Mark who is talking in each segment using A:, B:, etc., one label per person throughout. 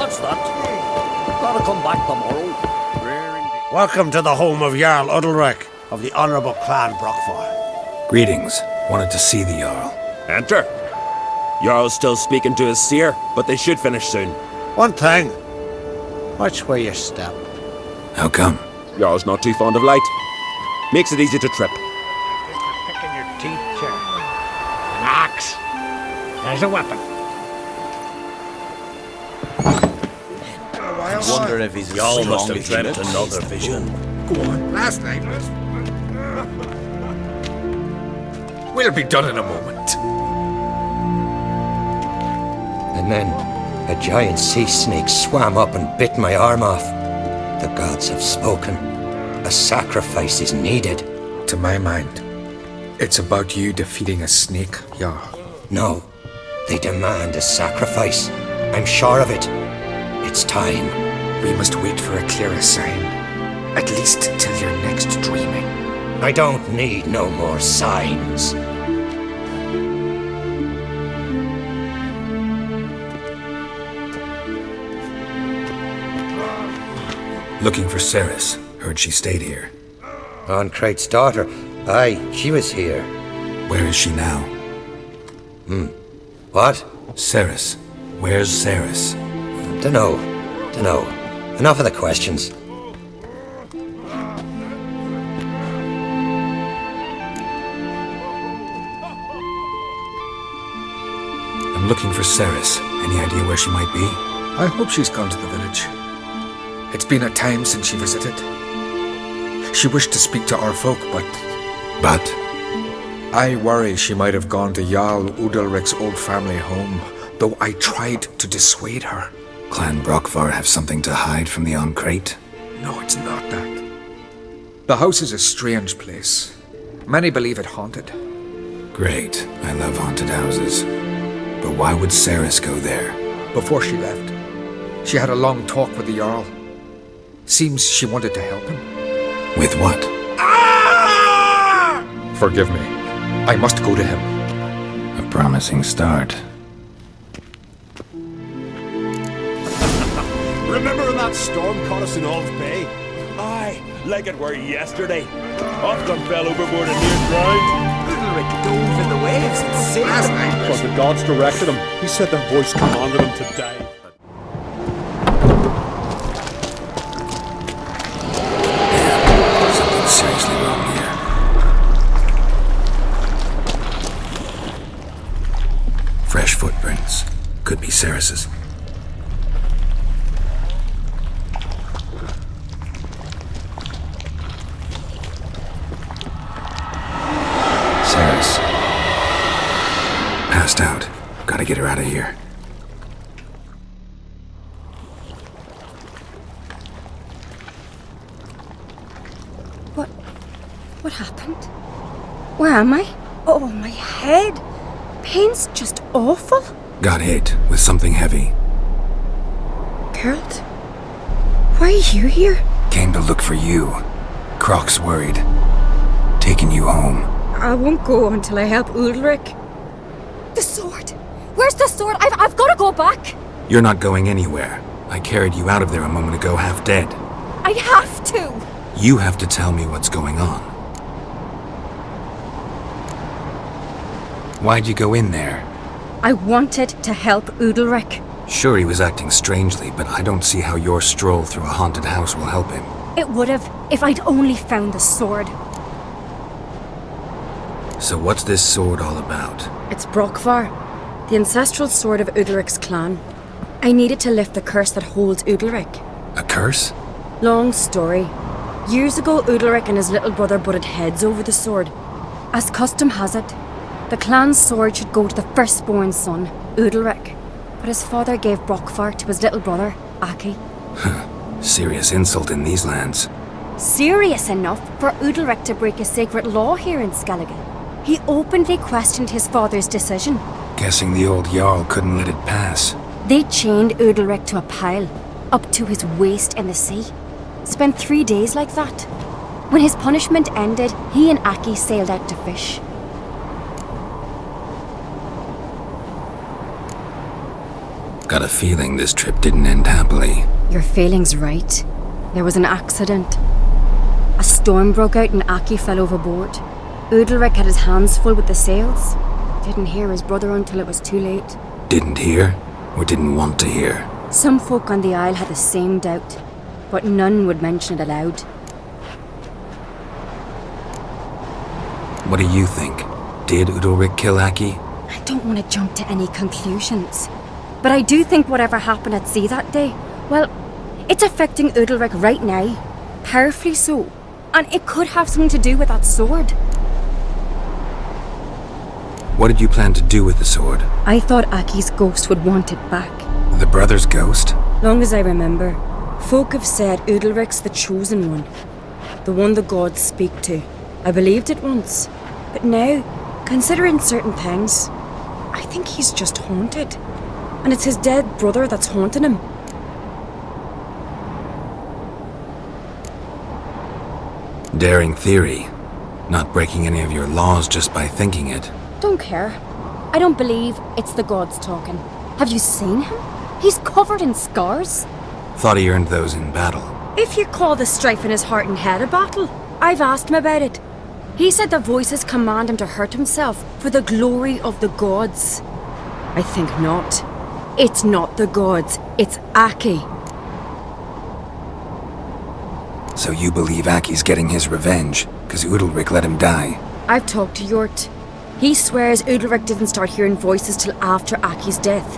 A: What's that? Gotta come back tomorrow.
B: Welcome to the home of Jarl Udalryk of the Honourable Clan Brockfar.
C: Greetings. Wanted to see the Jarl.
D: Enter. Jarl's still speaking to his seer, but they should finish soon.
B: One thing. Watch where you step.
C: How come?
D: Jarl's not too fond of light. Makes it easy to trip.
B: Picking your teeth, sir. An axe. There's a weapon.
A: I wonder if he's
B: Y'all
A: as
B: must
A: strong
B: have
A: as he
B: dreamt
A: looks.
B: another vision.
E: Go on, last night. We'll be done in a moment.
F: And then a giant sea snake swam up and bit my arm off. The gods have spoken. A sacrifice is needed.
E: To my mind, it's about you defeating a snake, Jarl.
F: No, they demand a sacrifice. I'm sure of it. It's time.
E: We must wait for a clearer sign. At least till your next dreaming.
F: I don't need no more signs.
C: Looking for Cerys. Heard she stayed here.
F: Ancrate's daughter. Aye, she was here.
C: Where is she now?
F: What?
C: Cerys. Where's Cerys?
F: Dunno. Enough of the questions.
C: I'm looking for Cerys. Any idea where she might be?
E: I hope she's gone to the village. It's been a time since she visited. She wished to speak to our folk, but I worry she might have gone to Jarl Udalryk's old family home, though I tried to dissuade her.
C: Clan Brockfar have something to hide from the Ancrate?
E: No, it's not that. The house is a strange place. Many believe it haunted.
C: Great. I love haunted houses. But why would Cerys go there?
E: Before she left, she had a long talk with the Jarl. Seems she wanted to help him.
C: With what?
E: Forgive me. I must go to him.
C: A promising start.
G: Remember when that storm caught us in All's Bay?
D: Aye, like it were yesterday. Often fell overboard and near drowned.
A: Udalryk dove in the waves and saved
E: Last
A: them.
E: night.
G: But the gods directed him. He said their voice commanded him to die.
C: Something's seriously wrong here. Fresh footprints. Could be Cerys's. Cerys. Passed out. Gotta get her out of here.
H: What happened? Where am I? Oh, my head. Pain's just awful.
C: Got hit with something heavy.
H: Geralt? Why are you here?
C: Came to look for you. Croc's worried. Taking you home.
H: I won't go until I help Udalryk. The sword! Where's the sword? I've got to go back!
C: You're not going anywhere. I carried you out of there a moment ago half dead.
H: I have to!
C: You have to tell me what's going on. Why'd you go in there?
H: I wanted to help Udalryk.
C: Sure, he was acting strangely, but I don't see how your stroll through a haunted house will help him.
H: It would have if I'd only found the sword.
C: So what's this sword all about?
H: It's Brockfar, the ancestral sword of Udalryk's clan. I needed to lift the curse that holds Udalryk.
C: A curse?
H: Long story. Years ago, Udalryk and his little brother butted heads over the sword. As custom has it, the clan's sword should go to the firstborn son, Udalryk. But his father gave Brockfar to his little brother, Aki.
C: Serious insult in these lands.
H: Serious enough for Udalryk to break a sacred law here in Skellige. He openly questioned his father's decision.
C: Guessing the old Jarl couldn't let it pass.
H: They chained Udalryk to a pile, up to his waist in the sea. Spent 3 days like that. When his punishment ended, he and Aki sailed out to fish.
C: Got a feeling this trip didn't end happily.
H: Your feeling's right. There was an accident. A storm broke out and Aki fell overboard. Udalryk had his hands full with the sails. Didn't hear his brother until it was too late.
C: Didn't hear, or didn't want to hear?
H: Some folk on the Isle had the same doubt, but none would mention it aloud.
C: What do you think? Did Udalryk kill Aki?
H: I don't want to jump to any conclusions, but I do think whatever happened at sea that day, well, it's affecting Udalryk right now, powerfully so, and it could have something to do with that sword.
C: What did you plan to do with the sword?
H: I thought Aki's ghost would want it back.
C: The brother's ghost?
H: Long as I remember, folk have said Udalryk's the chosen one, the one the gods speak to. I believed it once, but now, considering certain things, I think he's just haunted. And it's his dead brother that's haunting him.
C: Daring theory. Not breaking any of your laws just by thinking it.
H: Don't care. I don't believe it's the gods talking. Have you seen him? He's covered in scars.
C: Thought he earned those in battle.
H: If you call the strife in his heart and head a battle, I've asked him about it. He said the voices command him to hurt himself for the glory of the gods. I think not. It's not the gods, it's Aki.
C: So you believe Aki's getting his revenge, because Udalryk let him die?
H: I've talked to Yort. He swears Udalryk didn't start hearing voices till after Aki's death.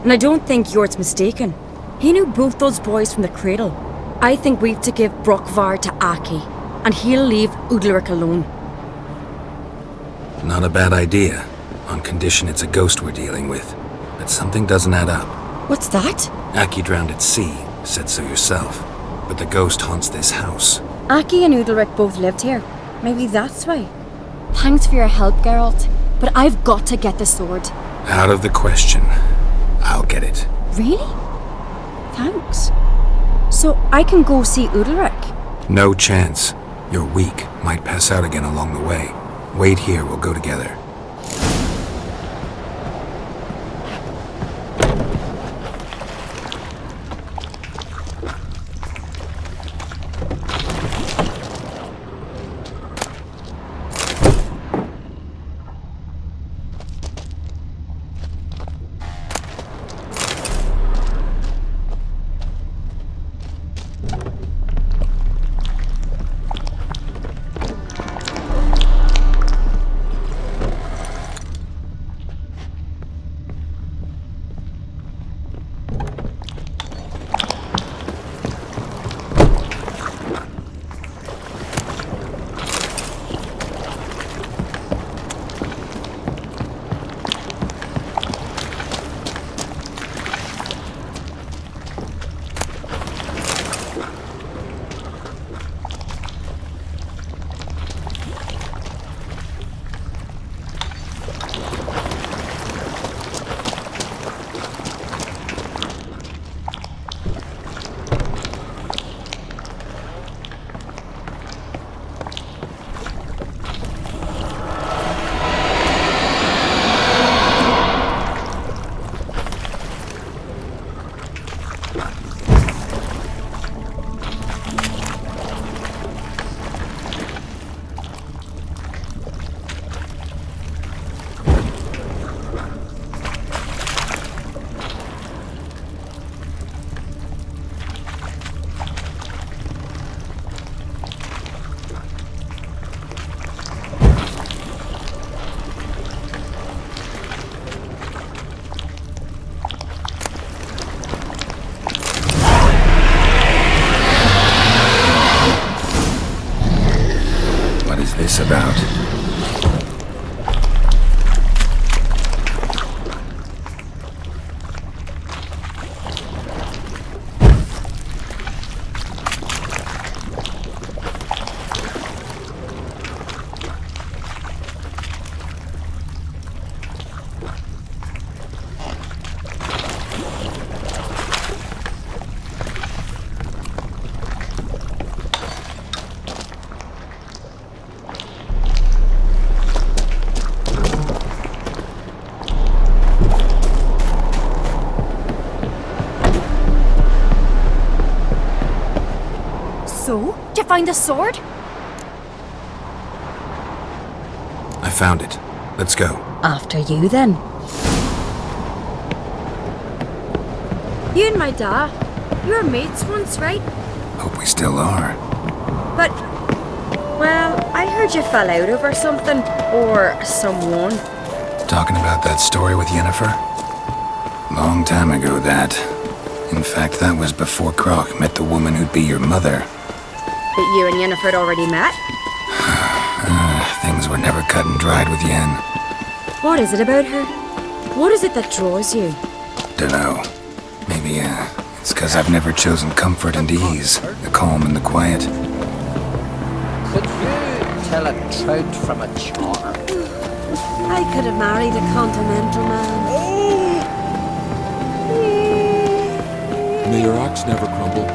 H: And I don't think Yort's mistaken. He knew both those boys from the cradle. I think we've to give Brokvar to Aki, and he'll leave Udalryk alone.
C: Not a bad idea, on condition it's a ghost we're dealing with. But something doesn't add up.
H: What's that?
C: Aki drowned at sea, said so yourself. But the ghost haunts this house.
H: Aki and Udalryk both lived here. Maybe that's why. Thanks for your help, Geralt. But I've got to get the sword.
C: Out of the question. I'll get it.
H: Really? Thanks. So I can go see Udalryk?
C: No chance. You're weak. Might pass out again along the way. Wait here, we'll go together. This about?
H: find the sword?
C: I found it. Let's go.
H: After you, then. You and my dad, you were mates once, right?
C: Hope we still are.
H: But, well, I heard you fell out over something, or someone.
C: Talking about that story with Yennefer? Long time ago, that. In fact, that was before Croc met the woman who'd be your mother.
H: But you and Yennefer had already met?
C: Things were never cut and dried with Yen.
H: What is it about her? What is it that draws you?
C: Dunno. Maybe, it's 'cause I've never chosen comfort and ease, the calm and the quiet.
F: Could you tell a trout from a char?
H: I could have married a continental man.
G: May your axe never crumble.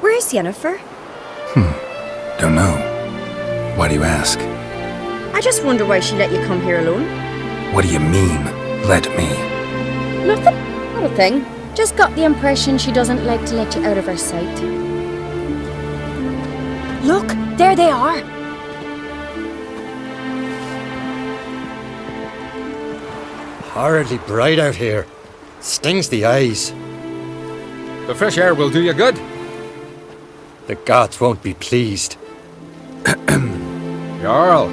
H: Where's Yennefer?
C: Don't know. Why do you ask?
H: I just wonder why she let you come here alone.
C: What do you mean, let me?
H: Nothing. Not a thing. Just got the impression she doesn't like to let you out of her sight. Look, there they are.
F: Horridly bright out here. Stings the eyes.
E: The fresh air will do you good.
F: The gods won't be pleased.
E: Jarl,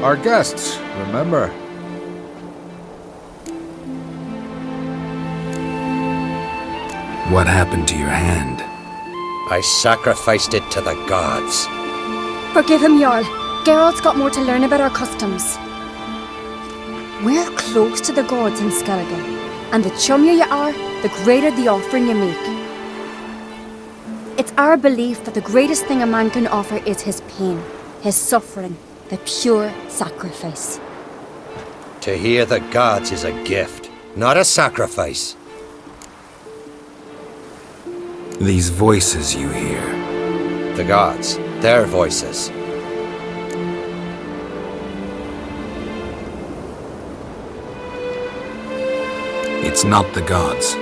E: our guests, remember.
C: What happened to your hand?
F: I sacrificed it to the gods.
H: Forgive him, Jarl. Geralt's got more to learn about our customs. We're close to the gods in Skellige, and the chummier you are, the greater the offering you make. It's our belief that the greatest thing a man can offer is his pain, his suffering, the pure sacrifice.
F: To hear the gods is a gift, not a sacrifice.
C: These voices you hear.
F: The gods, their voices.
C: It's not the gods.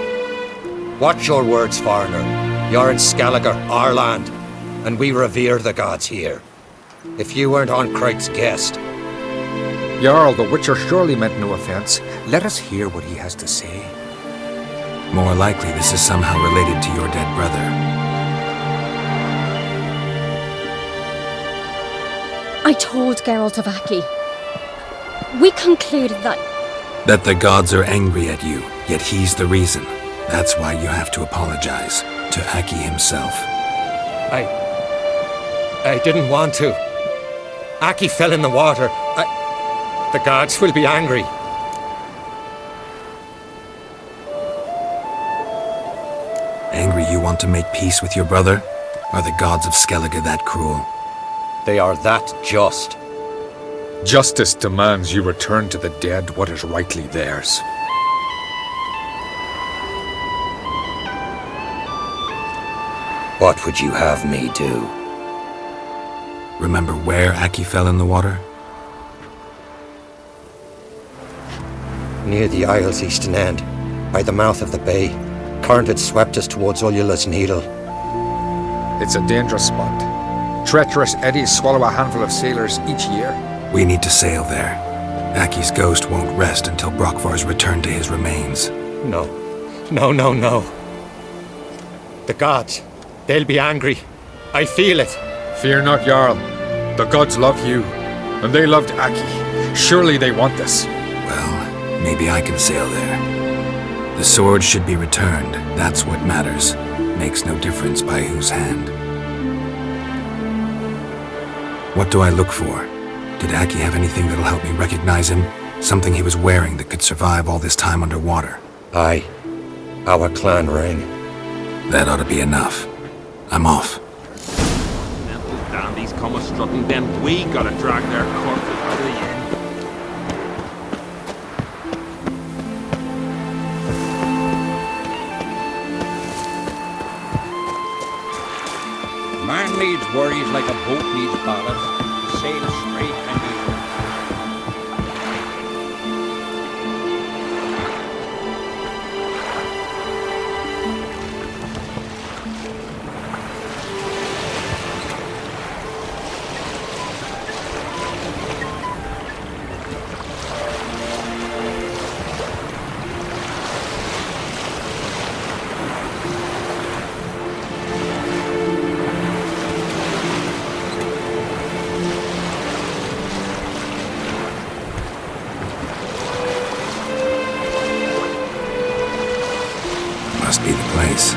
F: Watch your words, foreigner. You're in Skellige, our land, and we revere the gods here. If you weren't on Cright's guest,
E: Jarl, the Witcher surely meant no offense. Let us hear what he has to say.
C: More likely this is somehow related to your dead brother.
H: I told Geralt of Aki. We concluded that
C: That the gods are angry at you, yet he's the reason. That's why you have to apologize to Aki himself.
F: I didn't want to. Aki fell in the water. The gods will be angry.
C: Angry you want to make peace with your brother? Are the gods of Skellige that cruel?
F: They are that just.
E: Justice demands you return to the dead what is rightly theirs.
F: What would you have me do?
C: Remember where Aki fell in the water?
F: Near the Isle's eastern end, by the mouth of the bay. Current had swept us towards Ullula's Needle.
E: It's a dangerous spot. Treacherous eddies swallow a handful of sailors each year.
C: We need to sail there. Aki's ghost won't rest until Brokvar's returned to his remains.
F: No. The gods, they'll be angry. I feel it.
E: Fear not, Jarl. The gods love you, and they loved Aki. Surely they want this.
C: Well, maybe I can sail there. The sword should be returned. That's what matters. Makes no difference by whose hand. What do I look for? Did Aki have anything that'll help me recognize him? Something he was wearing that could survive all this time underwater?
F: Aye. Our clan ring.
C: That ought to be enough. I'm off.
D: Mental dandies come a strutting, then we gotta drag their corpses out of the inn.
I: Man needs worries like a boat needs ballast. Sail straight and easy.
C: must be the place.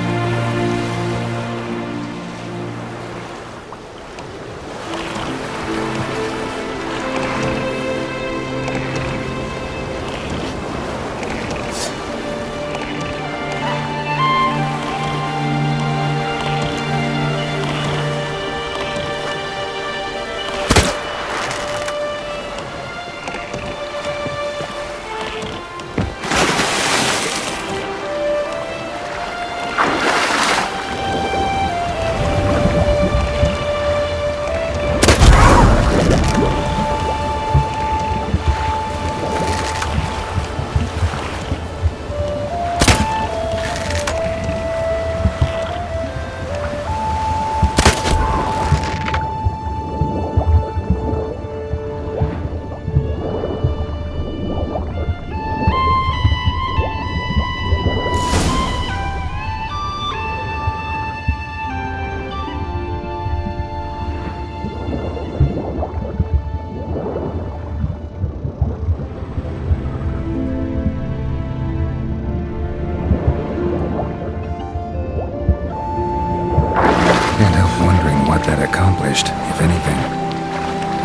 C: If anything,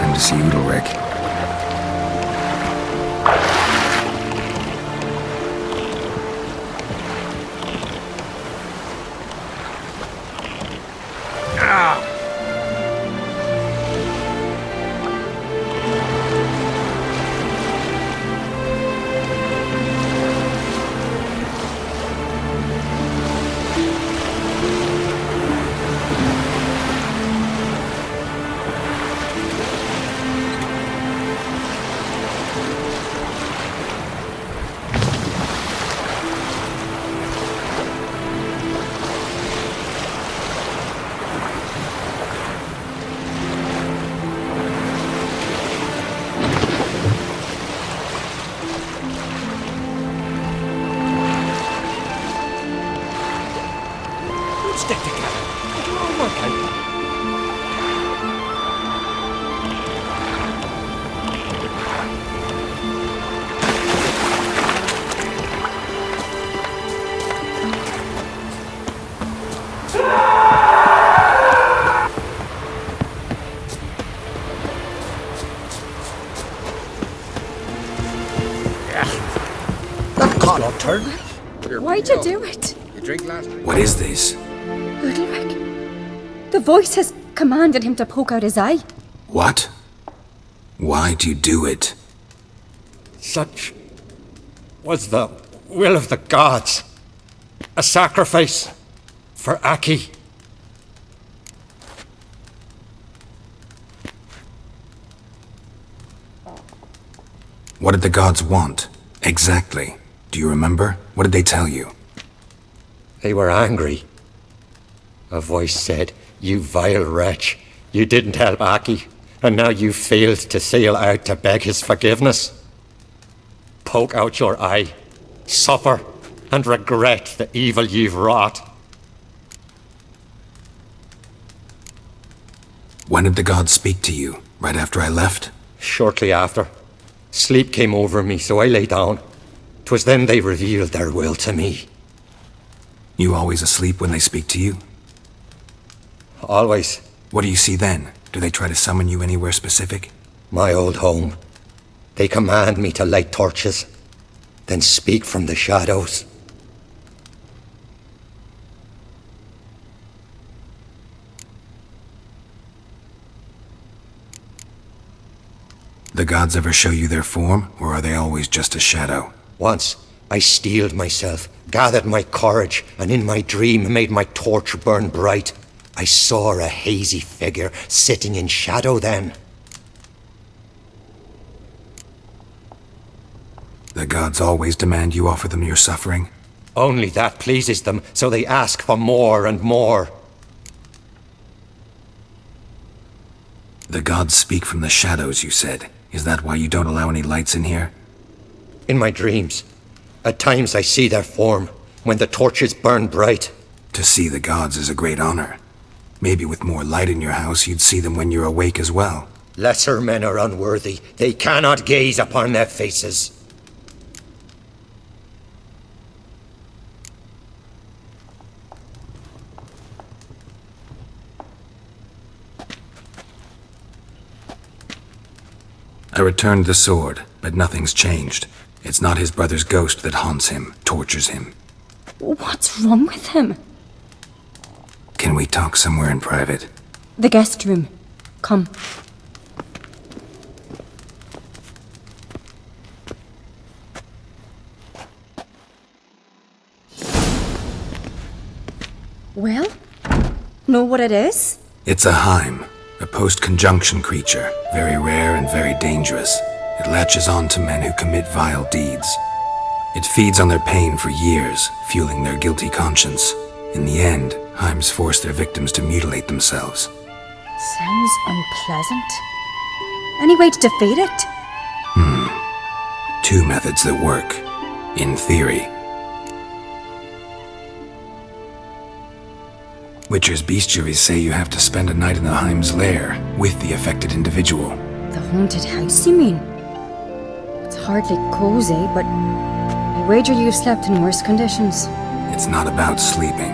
C: I'm to see Udalryk.
A: Stick together. It'll all work out.
B: That collar turn.
H: Why'd you do it?
E: You drink last night?
C: What is this?
H: Udalryk. The voice has commanded him to poke out his eye.
C: What? Why'd you do it?
F: Such was the will of the gods. A sacrifice for Aki.
C: What did the gods want? Exactly. Do you remember? What did they tell you?
F: They were angry. A voice said, "You vile wretch, you didn't help Aki, and now you failed to sail out to beg his forgiveness. Poke out your eye, suffer, and regret the evil you've wrought."
C: When did the gods speak to you? Right after I left?
F: Shortly after, sleep came over me, so I lay down. 'Twas then they revealed their will to me.
C: You always asleep when they speak to you?
F: Always.
C: What do you see then? Do they try to summon you anywhere specific?
F: My old home. They command me to light torches, then speak from the shadows.
C: The gods ever show you their form, or are they always just a shadow?
F: Once, I steeled myself, gathered my courage, and in my dream made my torch burn bright. I saw a hazy figure sitting in shadow then.
C: The gods always demand you offer them your suffering?
F: Only that pleases them, so they ask for more and more.
C: The gods speak from the shadows, you said. Is that why you don't allow any lights in here?
F: In my dreams, at times I see their form, when the torches burn bright.
C: To see the gods is a great honor. Maybe with more light in your house, you'd see them when you're awake as well.
F: Lesser men are unworthy. They cannot gaze upon their faces.
C: I returned the sword, but nothing's changed. It's not his brother's ghost that haunts him, tortures him.
H: What's wrong with him?
C: Can we talk somewhere in private?
H: The guest room. Come. Well? Know what it is?
C: It's a Hyme, a post-conjunction creature, very rare and very dangerous. It latches on to men who commit vile deeds. It feeds on their pain for years, fueling their guilty conscience. In the end, Hymes force their victims to mutilate themselves.
H: Sounds unpleasant. Any way to defeat it?
C: Two methods that work, in theory. Witcher's bestiaries say you have to spend a night in the Hyme's lair with the affected individual.
H: The haunted house, you mean? It's hardly cozy, but I wager you've slept in worse conditions.
C: It's not about sleeping.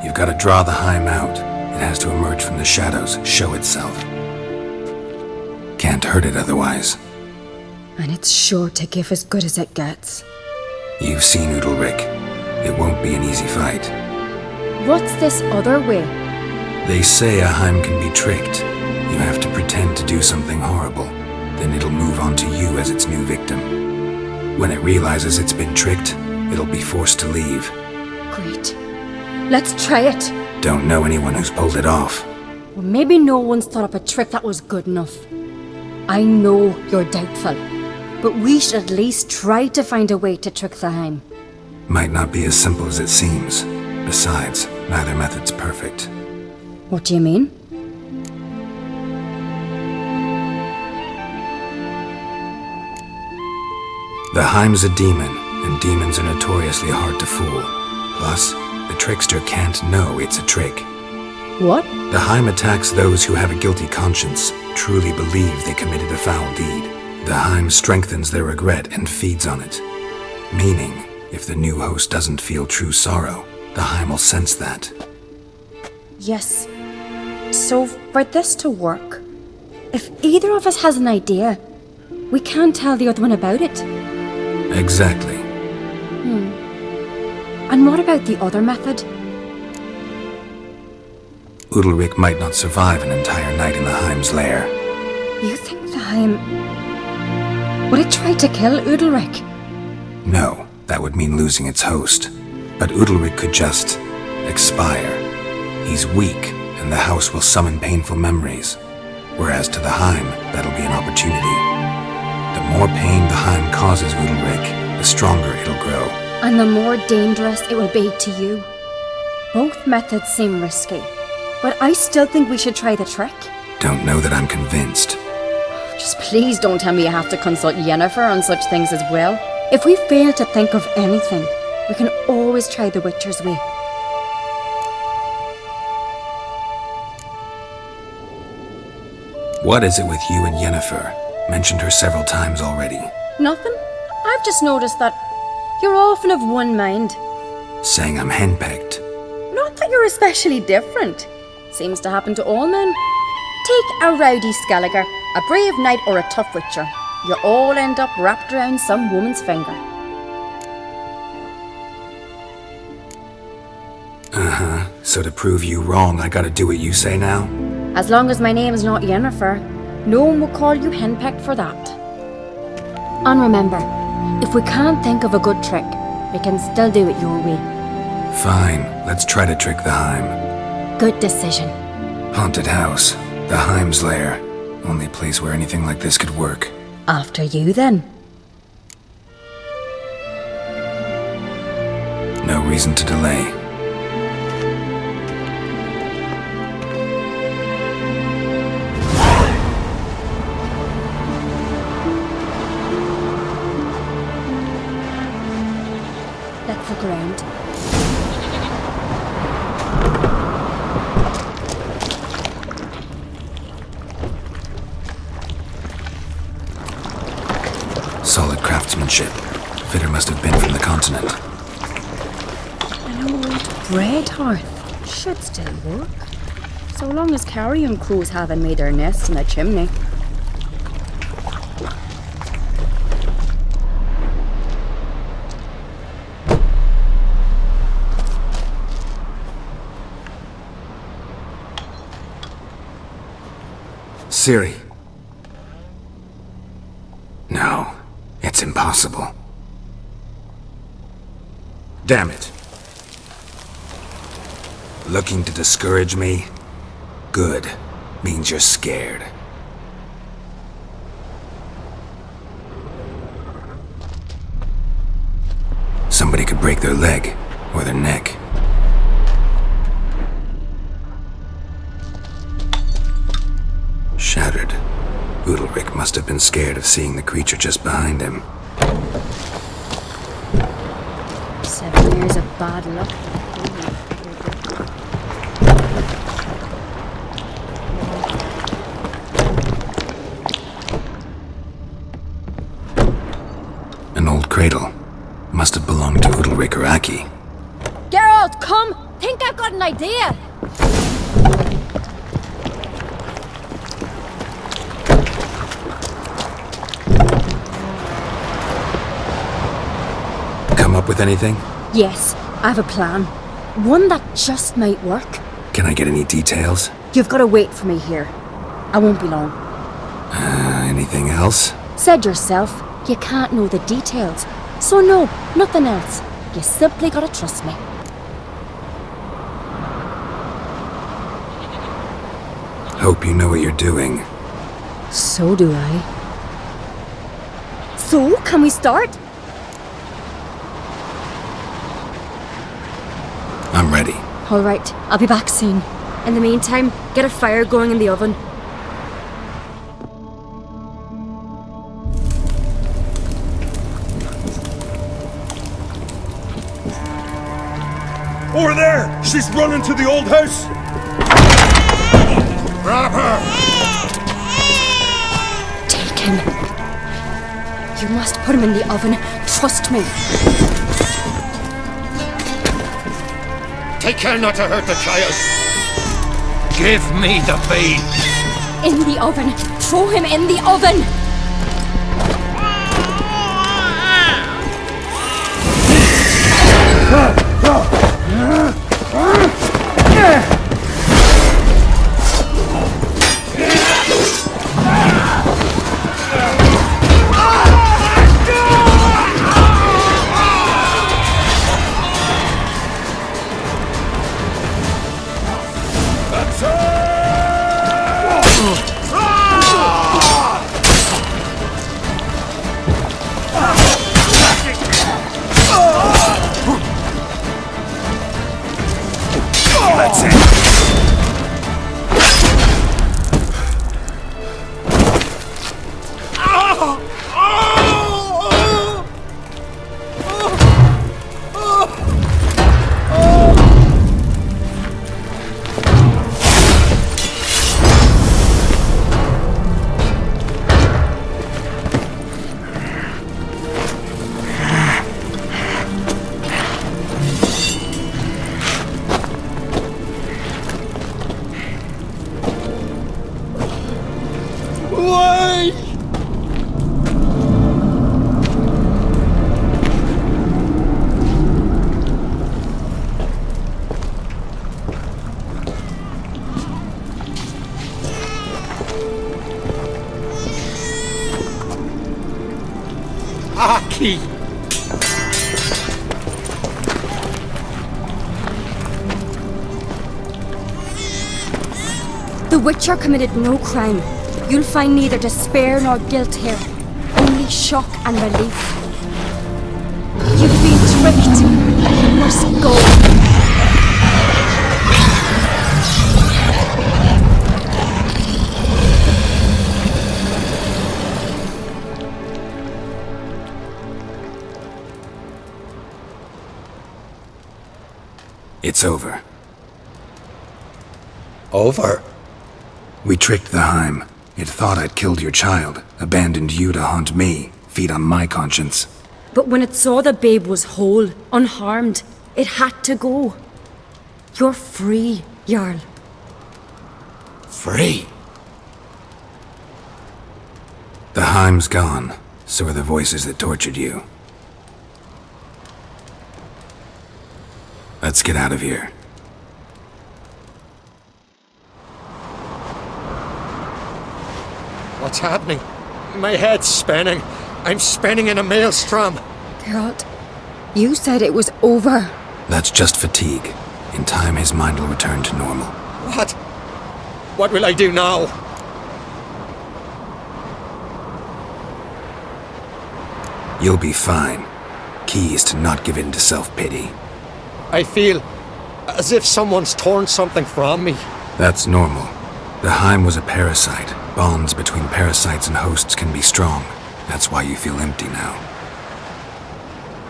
C: You've got to draw the Hyme out. It has to emerge from the shadows, show itself. Can't hurt it otherwise.
H: And it's sure to give as good as it gets.
C: You've seen Udalryk. It won't be an easy fight.
H: What's this other way?
C: They say a Hyme can be tricked. You have to pretend to do something horrible. Then it'll move on to you as its new victim. When it realizes it's been tricked, it'll be forced to leave.
H: Great. Let's try it.
C: Don't know anyone who's pulled it off.
H: Well, maybe no one's thought up a trick that was good enough. I know you're doubtful, but we should at least try to find a way to trick the Hyme.
C: Might not be as simple as it seems. Besides, neither method's perfect.
H: What do you mean?
C: The Hyme's a demon, and demons are notoriously hard to fool. Plus, the trickster can't know it's a trick.
H: What?
C: The Hyme attacks those who have a guilty conscience, truly believe they committed a foul deed. The Hyme strengthens their regret and feeds on it. Meaning, if the new host doesn't feel true sorrow, the Hyme will sense that.
H: Yes. So, for this to work, if either of us has an idea, we can't tell the other one about it.
C: Exactly.
H: And what about the other method?
C: Udalryk might not survive an entire night in the Hyme's lair.
H: You think the Hyme... would it try to kill Udalryk?
C: No, that would mean losing its host. But Udalryk could just expire. He's weak, and the house will summon painful memories. Whereas to the Hyme, that'll be an opportunity. The more pain the Hyme causes Udalryk, the stronger it'll grow.
H: And the more dangerous it will be to you. Both methods seem risky, but I still think we should try the trick.
C: Don't know that I'm convinced.
H: Just please don't tell me you have to consult Yennefer on such things as well. If we fail to think of anything, we can always try the Witcher's way.
C: What is it with you and Yennefer? Mentioned her several times already.
H: Nothing. I've just noticed that you're often of one mind.
C: Saying I'm henpecked.
H: Not that you're especially different. Seems to happen to all men. Take a rowdy Skellige, a brave knight or a tough witcher. You all end up wrapped around some woman's finger.
C: So to prove you wrong, I gotta do what you say now?
H: As long as my name is not Yennefer, no one will call you henpecked for that. And remember, if we can't think of a good trick, we can still do it your way.
C: Fine, let's try to trick the Hyme.
H: Good decision.
C: Haunted house, the Hyme's lair. Only place where anything like this could work.
H: After you, then.
C: No reason to delay.
H: Let's look around.
C: Solid craftsmanship. Fitter must have been from the continent.
H: An old bread hearth. Should still work. So long as carrion crows haven't made their nests in a chimney.
C: Ciri. No, it's impossible. Damn it. Looking to discourage me? Good. Means you're scared. Somebody could break their leg, or their neck. Shattered. Udalryk must have been scared of seeing the creature just behind him.
H: 7 years of bad luck.
C: An old cradle. Must have belonged to Udalryk or Aki.
H: Geralt, come! Think I've got an idea!
C: Come up with anything?
H: Yes, I have a plan. One that just might work.
C: Can I get any details?
H: You've got to wait for me here. I won't be long.
C: Anything else?
H: Said yourself, you can't know the details. So no, nothing else. You simply gotta trust me.
C: Hope you know what you're doing.
H: So do I. So, can we start?
C: I'm ready.
H: All right, I'll be back soon. In the meantime, get a fire going in the oven.
G: Over there! She's running to the old house! Grab her!
H: Take him. You must put him in the oven. Trust me.
F: Take care not to hurt the child. Give me the babe.
H: In the oven. Throw him in the oven.
F: Aki!
H: The Witcher committed no crime. You'll find neither despair nor guilt here. Only shock and relief. You've been tricked. You must go.
C: It's over.
F: Over?
C: We tricked the Hyme. It thought I'd killed your child, abandoned you to haunt me, feed on my conscience.
H: But when it saw the babe was whole, unharmed, it had to go. You're free, Jarl.
F: Free?
C: The Hyme's gone, so are the voices that tortured you. Let's get out of here.
F: What's happening? My head's spinning. I'm spinning in a maelstrom.
H: Geralt, you said it was over.
C: That's just fatigue. In time, his mind will return to normal.
F: What? What will I do now?
C: You'll be fine. Key is to not give in to self-pity.
F: I feel as if someone's torn something from me.
C: That's normal. The Hyme was a parasite. Bonds between parasites and hosts can be strong. That's why you feel empty now.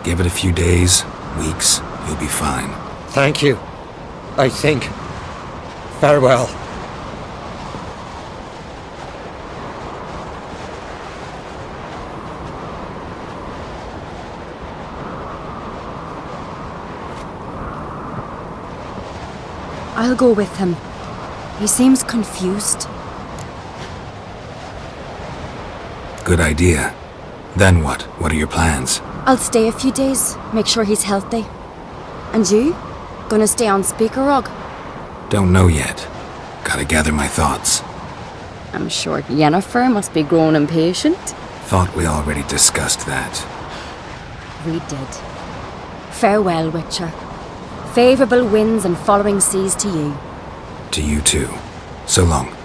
C: Give it a few days, weeks, you'll be fine.
F: Thank you. I think. Farewell.
H: I'll go with him. He seems confused.
C: Good idea. Then what? What are your plans?
H: I'll stay a few days, make sure he's healthy. And you? Gonna stay on Speaker Rog?
C: Don't know yet. Gotta gather my thoughts.
H: I'm sure Yennefer must be growing impatient.
C: Thought we already discussed that.
H: We did. Farewell, Witcher. Favourable winds and following seas to you.
C: To you too. So long.